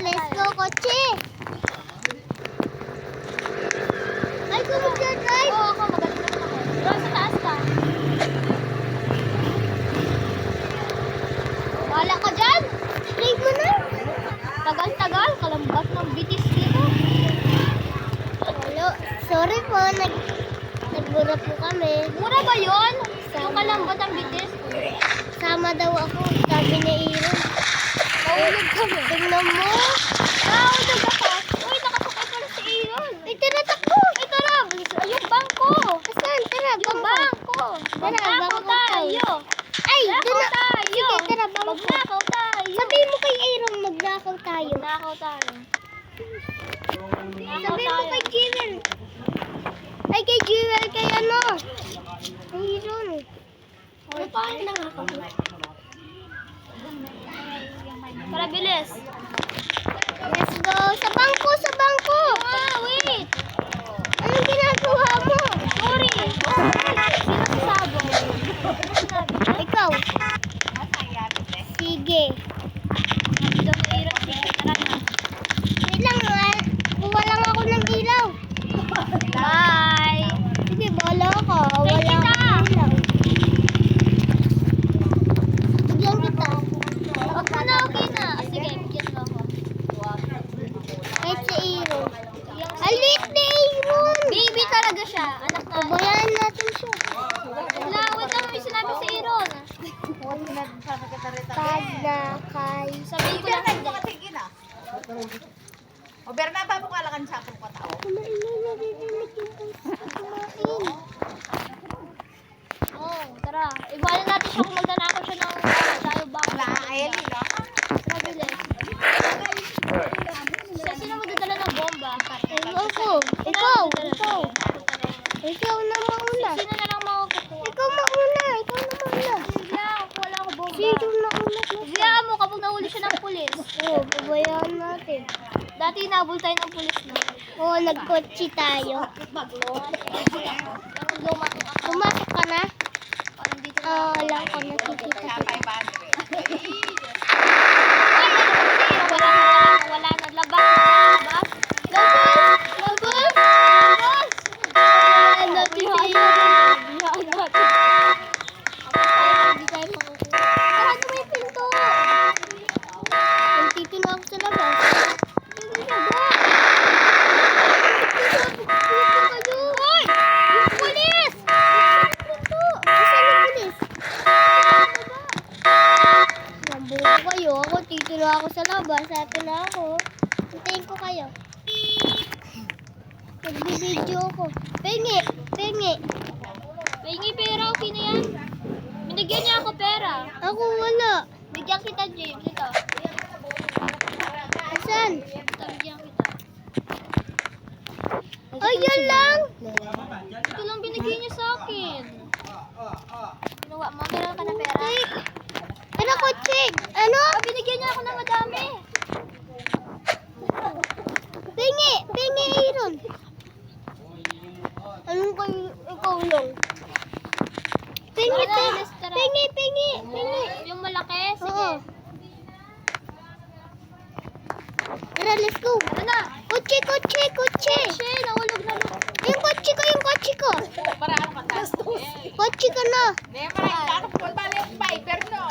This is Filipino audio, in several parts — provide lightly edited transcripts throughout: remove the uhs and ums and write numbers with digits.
let's go, kotse. Ay, kung mag-drive. Oo, ako. Magaling naman ako. Doon sa taas ka. Wala ka dyan. Drive mo na. Tagal-tagal. Kalambat ng bitis dito. Hello. Sorry po, nagburat po kami. Mura ba yun? Yung kalambat ng bitis? Sama daw ako, sabi ni Aaron. Nahulog kami. Tingnan mo. Nahulog ako. Uy, nakasakay pala si Aaron. Ay, tara, takbo. Ay, tara. Yung bangko. Asan? Tara, Yung bangko. Tara, Magnakaw bangko tayo. Ay, Magnakaw doon na. tayo. Sige, tara, bangko. Magnakaw tayo. Sabihin mo kay Aaron, magnakaw tayo. Magnakaw tayo. Sabihin mo kay Jewel. Ay, kay Jewel, kay ano? Aaron. Ano pa yung nangakaw? Tara, bilis. Let's go. Sa bangko, sa bangko. Wait. Anong ginagawa mo? Sorry. Sino sasabo? Ikaw. Sige. Wait lang, kuha lang ako ng ilaw. Bye. Sige, bala ka. Thank Wala kita. akong ilaw. Bigyan kita. Wag mo na, okay na. Sige, bigyan mo ako. Kahit sa Aaron. Alit na Aaron! Baby talaga siya. Anak na. Pabayaan natin siya. Wait lang, may sinabi sa Aaron. Pag na kay... Sabihin ko lang hindi. O, Berna, babukalakan siya kung katao. Kumain na, narinig yung kumain. Oo, tara. Iwanan natin siya kung magnanakaw siya ng tayo ba? Wala, ayan nila. Tara, bilis. Sino magdadala ng bomba? Ewan ko. Ikaw. Ikaw. Ikaw na mauna. Sino na lang makukuha? Ikaw mauna. Ikaw na mauna. Sige, wala ako bomba. Sino na una? Hayaan mo kapag nahuli siya ng pulis. Oo, pabayaan natin. Dati inabol tayo ng pulis na. Oo, nagkotse tayo. Yung luma kong ako. Pumasok ka na? Parang dito na. Alam ko, nakikita Kaya kita. 500. Ay, wala na. Labas. Labas. Labas. Labas. Ayan natin si Aaron. Hayaan natin. Hindi tayo makukuha. Sarado mo yung pinto. Nandito na ako sa labas. Hoy! Yung pulis! Asan yung pulis? Nambuko kayo. Ako, dito na ako sa labas. Ato na ako. Hintayin ko kayo. Nagbibideo ko. Pengi! Pengi! Pahingi pera, okay na yan. Binigyan niya ako pera. Ako wala. Bigyan kita, James. Ito. Asan? Ito, bigyan kita. Ay, yan lang! Ito lang binigyan niya sa akin. Kinuha mo, meron ka na pera? Ay, ano kotse? Ano? Binigyan niya ako ng madami. Pengi! Pengi, Aaron! Anong kayo? Ikaw lang. Pengi! Tara, Pengi! let's tara. Pengi! Pengi! Pengi! Yung malaki? Sige. Oo. Tara, let's go! Tara na. Kotse! Kotse! Kotse! Che, nahulog na lang. Yung kotse ko! Yung kotse ko! Para ano matastos. Kotse ko na! Never, kakapul pa rin pa, Berno.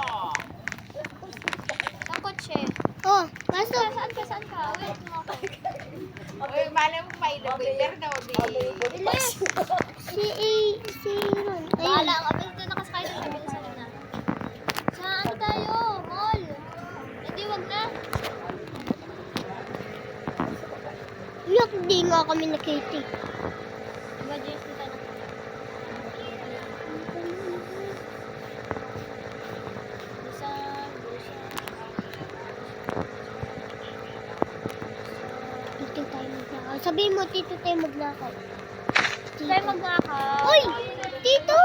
Ang kotse. Oh, pasok! Saan ka? Saan ka? Wait mo ako. Uy, malay mo pa, Berno. Bilis! Si Aaron. Bahala Ayun. ka. Basta nakasakay na kami sa na. Saan tayo? Mall. Hindi, wag na. Yak, di nga kami nakiti. Diba, James, dito na. Bisa. Dito tayo magnakaw. Sabihin mo, dito tayo magnakaw. Tayo magnakaw. Uy! Dito!